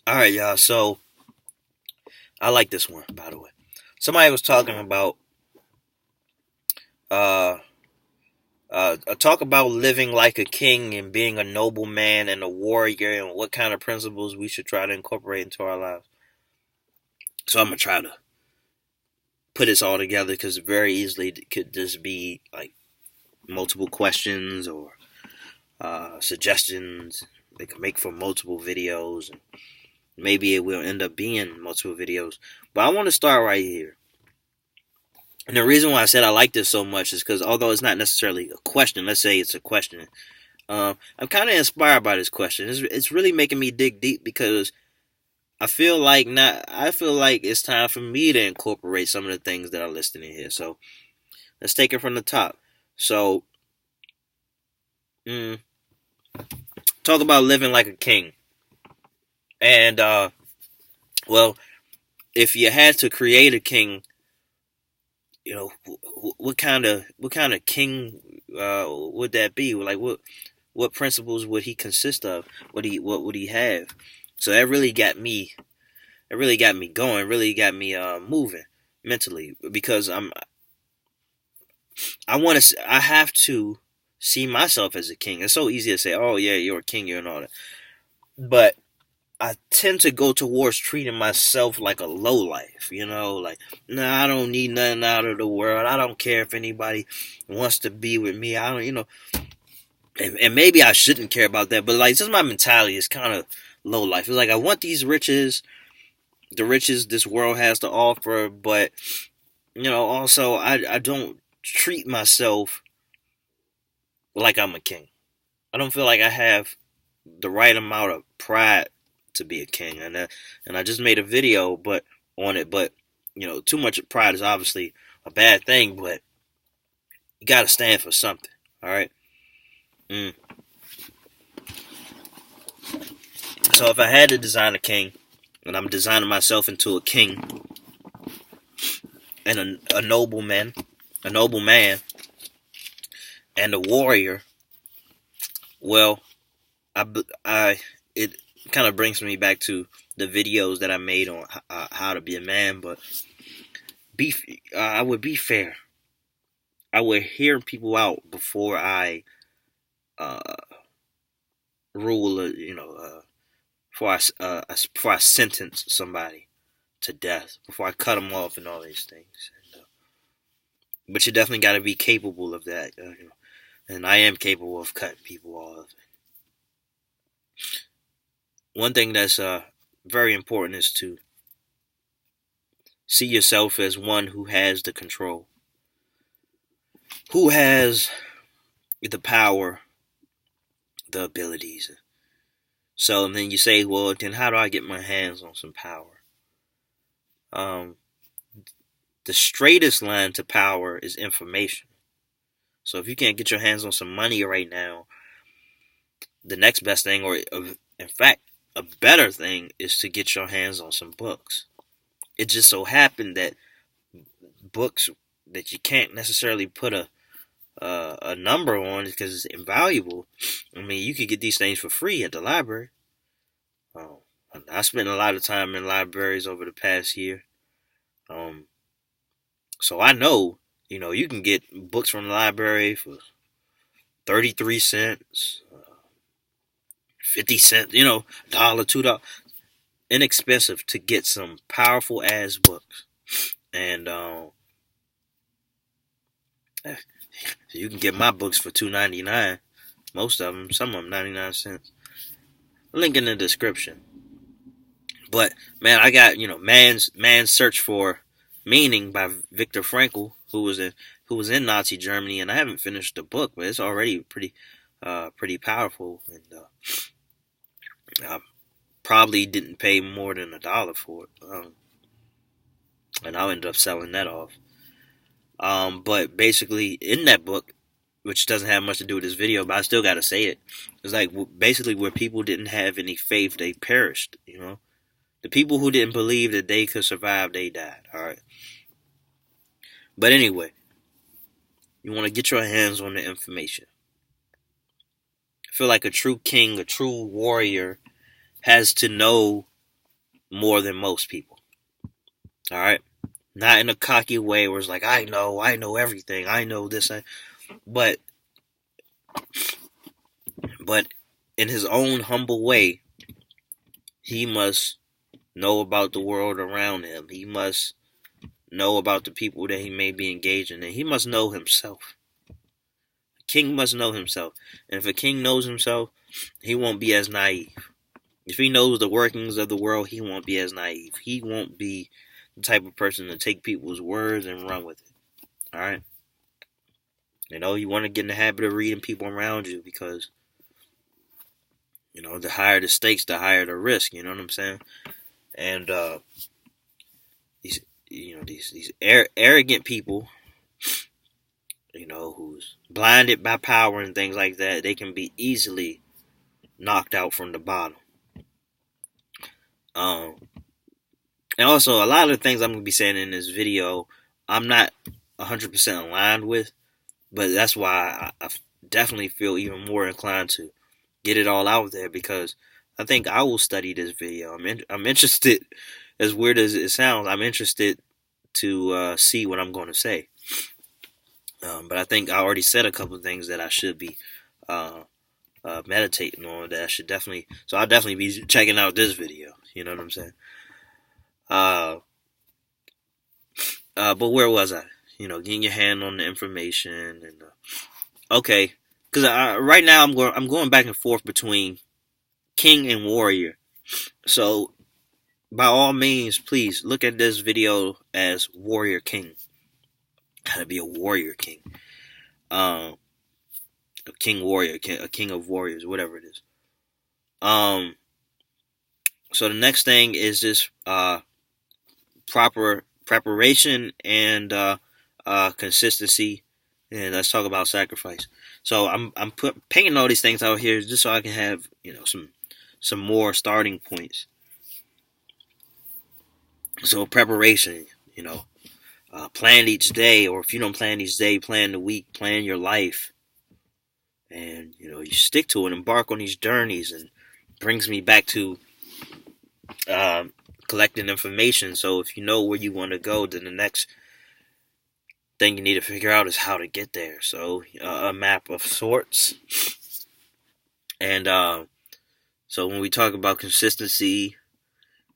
All right, y'all. So I like this one, by the way. Somebody was talking about uh talk about living like a king and being a noble man and a warrior and what kind of principles we should try to incorporate into our lives. So I'm gonna try to put this all together because very easily it could just be like multiple questions or suggestions. They can make for multiple videos, and maybe it will end up being multiple videos. But I want to start right here. And the reason why I said I like this so much is because although it's not necessarily a question, let's say it's a question, I'm kind of inspired by this question. It's really making me dig deep because I feel like it's time for me to incorporate some of the things that are listed in here. So let's take it from the top. So, mm, talk about living like a king, and well, if you had to create a king, what kind of king would that be? Like what principles would he consist of? What would he have? So that really got me. It really got me going. Really got me moving mentally because I want to. I have to see myself as a king. It's so easy to say, "Oh yeah, you're a king, you're and all that," but I tend to go towards treating myself like a low life. Like nah, I don't need nothing out of the world. I don't care if anybody wants to be with me. I don't, and maybe I shouldn't care about that, but like just my mentality is kind of low life. It's like I want these riches, the riches this world has to offer, but also I don't treat myself like I'm a king. I don't feel like I have the right amount of pride to be a king, and I just made a video on it, but too much pride is obviously a bad thing, but you got to stand for something. All right. Mm. So if I had to design a king, and I'm designing myself into a king and a nobleman, a noble man, and a warrior, well, I it kind of brings me back to the videos that I made on how to be a man, but be I would be fair. I would hear people out before I uh, rule, before I sentence somebody to death, before I cut them off and all these things. But you definitely got to be capable of that, and I am capable of cutting people off. One thing that's very important is to see yourself as one who has the control, who has the power, the abilities. So and then you say, well, then how do I get my hands on some power? Um, the straightest line to power is information. So if you can't get your hands on some money right now, the next best thing, or in fact, a better thing, is to get your hands on some books. It just so happened that books that you can't necessarily put a number on because it's invaluable. I mean, you could get these things for free at the library. Um, I spent a lot of time in libraries over the past year. Um, so I know, you can get books from the library for 33 cents, 50 cents, dollar, $2. Inexpensive to get some powerful ass books. And you can get my books for $2.99. Most of them, some of them 99 cents. Link in the description. But man, I got Man's Search for Meaning by Viktor Frankl, who was in Nazi Germany, and I haven't finished the book, but it's already pretty powerful, and I probably didn't pay more than $1 for it, and I'll end up selling that off. But basically, in that book, which doesn't have much to do with this video, but I still got to say it. It's like basically where people didn't have any faith, they perished. The people who didn't believe that they could survive, they died. All right. But anyway, you want to get your hands on the information. I feel like a true king, a true warrior, has to know more than most people. All right, not in a cocky way where it's like I know everything, I know this, but but in his own humble way, he must know about the world around him. He must know about the people that he may be engaging in. He must know himself. A king must know himself. And if a king knows himself, he won't be as naive. If he knows the workings of the world, he won't be as naive. He won't be the type of person to take people's words and run with it. All right? You want to get in the habit of reading people around you because, the higher the stakes, the higher the risk. You know what I'm saying? And these, these arrogant people, who's blinded by power and things like that, they can be easily knocked out from the bottom. And also, a lot of the things I'm going to be saying in this video, I'm not 100% aligned with, but that's why I definitely feel even more inclined to get it all out there because I think I will study this video. I'm interested, as weird as it sounds, I'm interested to see what I'm going to say. But I think I already said a couple of things that I should be meditating on. That I should definitely. So I'll definitely be checking out this video. You know what I'm saying? But where was I? Getting your hand on the information and okay, because right now I'm going back and forth between king and warrior. So by all means, please look at this video as warrior king. How to be a warrior king. A king warrior, a king of warriors, whatever it is. So the next thing is just proper preparation and consistency, and let's talk about sacrifice. So I'm painting all these things out here just so I can have some more starting points. So preparation, plan each day, or if you don't plan each day, plan the week, plan your life, and you stick to it, embark on these journeys, and brings me back to collecting information. So if you know where you want to go, then the next thing you need to figure out is how to get there. So a map of sorts. And so when we talk about consistency,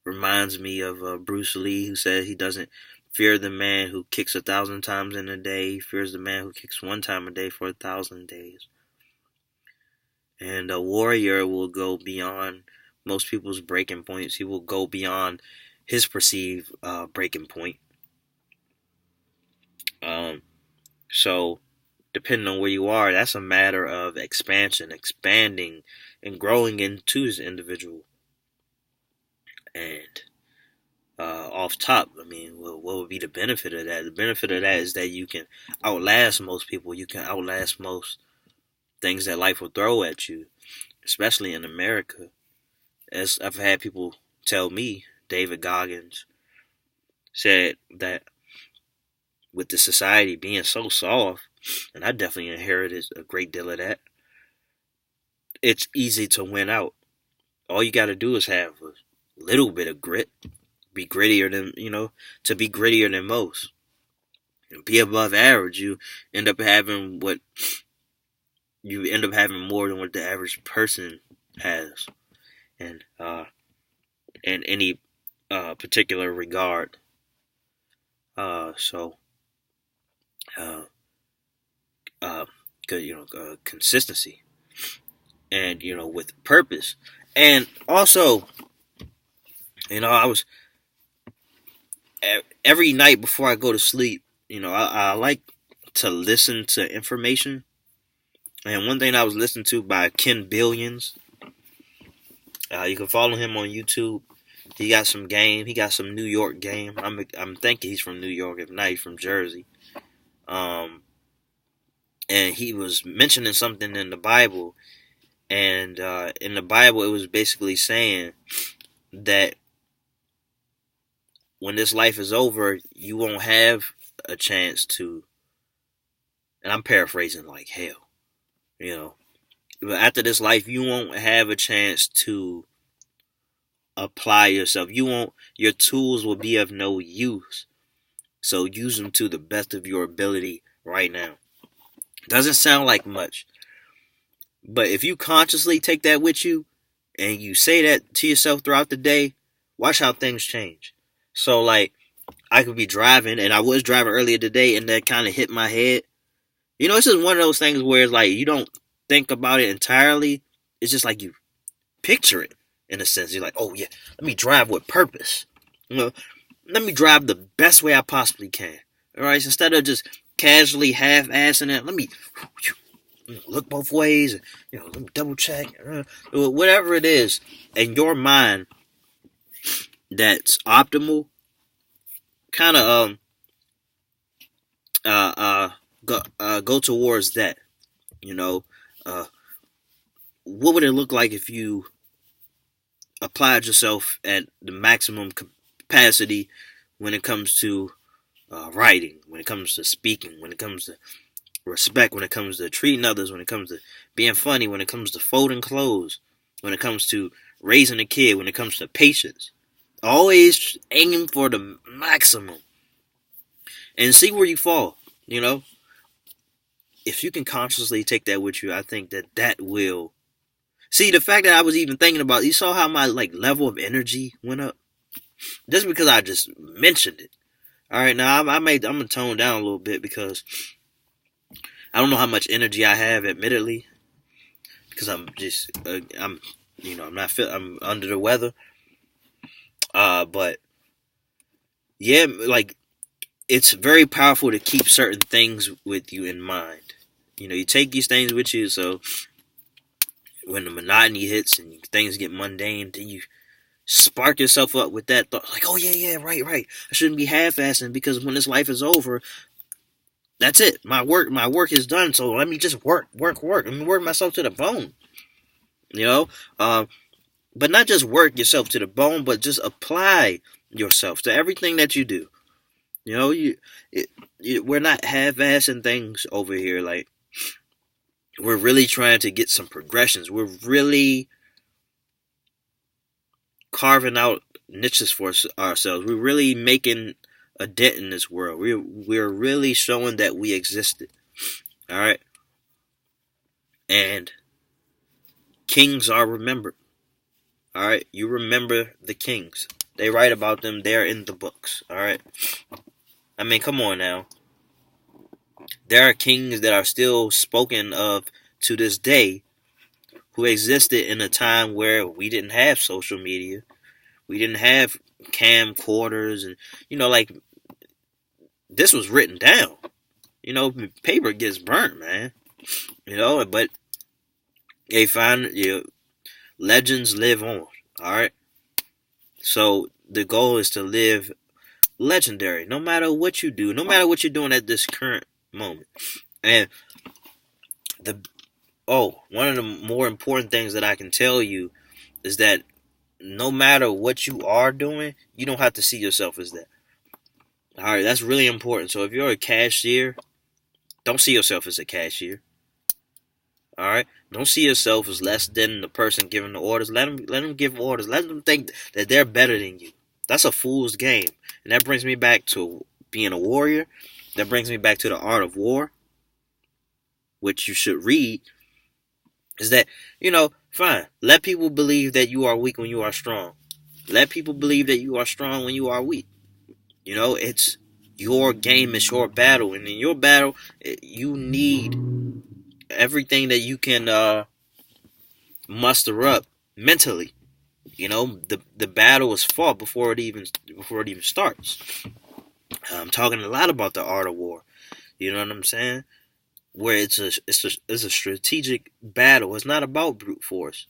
reminds me of Bruce Lee, who said he doesn't fear the man who kicks 1,000 times in a day. He fears the man who kicks one time a day for 1,000 days. And a warrior will go beyond most people's breaking points. He will go beyond his perceived breaking point. So depending on where you are, that's a matter of expansion, expanding, and growing into his individual. And off top, I mean, what would be the benefit of that? The benefit of that is that you can outlast most people. You can outlast most things that life will throw at you, especially in America. As I've had people tell me, David Goggins said that with the society being so soft, and I definitely inherited a great deal of that, it's easy to win out. All you got to do is have a little bit of grit, be grittier than, to be grittier than most. And be above average, you end up having more than what the average person has. And in any particular regard. Consistency, and with purpose, and also, I was every night before I go to sleep. I like to listen to information, and one thing I was listening to by Ken Billions. You can follow him on YouTube. He got some game. He got some New York game. I'm thinking he's from New York. If not, he's from Jersey. And he was mentioning something in the Bible, and in the Bible it was basically saying that when this life is over, you won't have a chance to, and I'm paraphrasing like hell, but after this life, you won't have a chance to apply yourself. Your tools will be of no use. So use them to the best of your ability right now. Doesn't sound like much, but if you consciously take that with you and you say that to yourself throughout the day, watch how things change. So like I could be driving, and I was driving earlier today, and that kind of hit my head. This is one of those things where it's like you don't think about it entirely. It's just like you picture it in a sense. You're like, oh yeah, let me drive with purpose. Let me drive the best way I possibly can. All right, so instead of just casually half-assing it, let me look both ways. Let me double check. Whatever it is in your mind that's optimal, kind of go towards that. Uh, what would it look like if you applied yourself at the maximum capacity when it comes to writing, when it comes to speaking, when it comes to respect, when it comes to treating others, when it comes to being funny, when it comes to folding clothes, when it comes to raising a kid, when it comes to patience? Always aim for the maximum and see where you fall. If you can consciously take that with you, I think that will. See, the fact that I was even thinking about, you saw how my level of energy went up just because I just mentioned it. All right, now I'm gonna tone down a little bit because I don't know how much energy I have, admittedly, because I'm just I'm not I'm under the weather. But yeah, it's very powerful to keep certain things with you in mind. You take these things with you, so when the monotony hits and things get mundane, then you spark yourself up with that thought, like, oh yeah, right. I shouldn't be half-assing because when this life is over, that's it. My work is done. So let me just work. Let me work myself to the bone. But not just work yourself to the bone, but just apply yourself to everything that you do. We're not half-assing things over here. Like, we're really trying to get some progressions. We're really carving out niches for ourselves. We're really making a dent in this world. We're really showing that we existed. All right, and kings are remembered. All right, you remember the kings. They write about them. They're in the books. All right. I mean, come on now. There are kings that are still spoken of to this day who existed in a time where we didn't have social media. We didn't have camcorders and, this was written down. Paper gets burnt, man. But they find, legends live on. All right. So the goal is to live legendary, no matter what you do, no matter what you're doing at this current moment. And one of the more important things that I can tell you is that no matter what you are doing, you don't have to see yourself as that. All right, that's really important. So if you're a cashier, don't see yourself as a cashier. All right, don't see yourself as less than the person giving the orders. Let them give orders. Let them think that they're better than you. That's a fool's game. And that brings me back to being a warrior. That brings me back to the art of war, which you should read. Is that, fine. Let people believe that you are weak when you are strong. Let people believe that you are strong when you are weak. It's your game, it's your battle. And in your battle, you need everything that you can muster up mentally. The battle is fought before it even starts. I'm talking a lot about the art of war. You know what I'm saying? Where it's a strategic battle. It's not about brute force.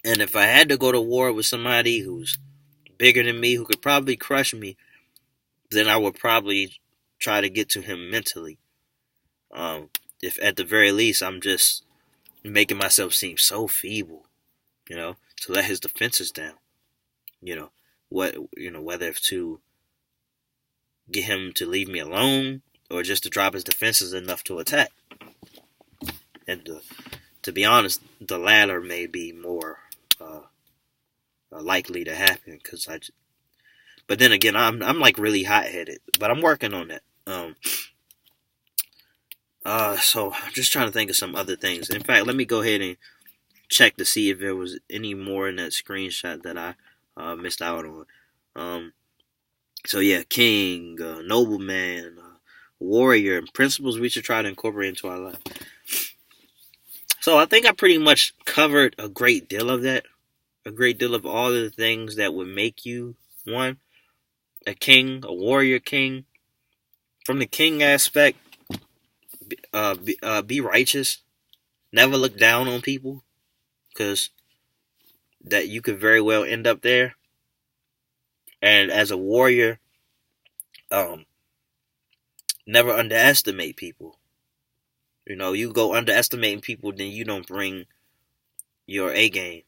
And if I had to go to war with somebody who's bigger than me, who could probably crush me, then I would probably try to get to him mentally. If at the very least I'm just making myself seem so feeble, to let his defenses down. Whether it's to get him to leave me alone or just to drop his defenses enough to attack. And to be honest, the latter may be more likely to happen. But then again, I'm like really hot headed, but I'm working on that. So I'm just trying to think of some other things. In fact, let me go ahead and check to see if there was any more in that screenshot that I missed out on. So yeah, king, nobleman, warrior, and principles we should try to incorporate into our life. So I think I pretty much covered a great deal of that. A great deal of all of the things that would make you one, a king, a warrior king. From the king aspect, be righteous. Never look down on people, because that you could very well end up there. And as a warrior, um, never underestimate people. You know, you go underestimating people, then you don't bring your A game.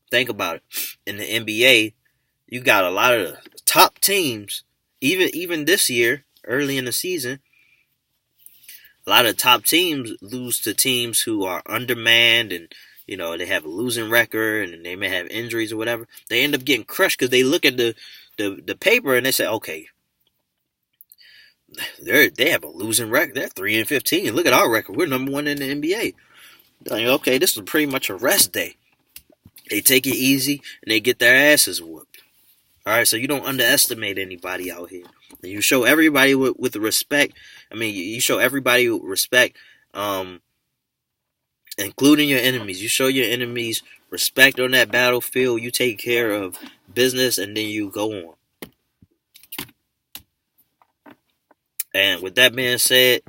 Think about it. In the NBA, you got a lot of the top teams. Even this year, early in the season, a lot of top teams lose to teams who are undermanned, and they have a losing record, and they may have injuries or whatever. They end up getting crushed because they look at the paper and they say, okay, they have a losing record. They're 3-15. Look at our record. We're number one in the NBA. Like, okay, this is pretty much a rest day. They take it easy and they get their asses whooped. All right, so you don't underestimate anybody out here. You show everybody with respect. I mean, you show everybody with respect, including your enemies. You show your enemies respect on that battlefield. You take care of business, and then you go on. And with that being said,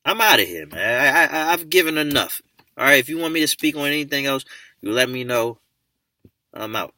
I'm out of here, man. I've given enough. All right, if you want me to speak on anything else, you let me know. I'm out.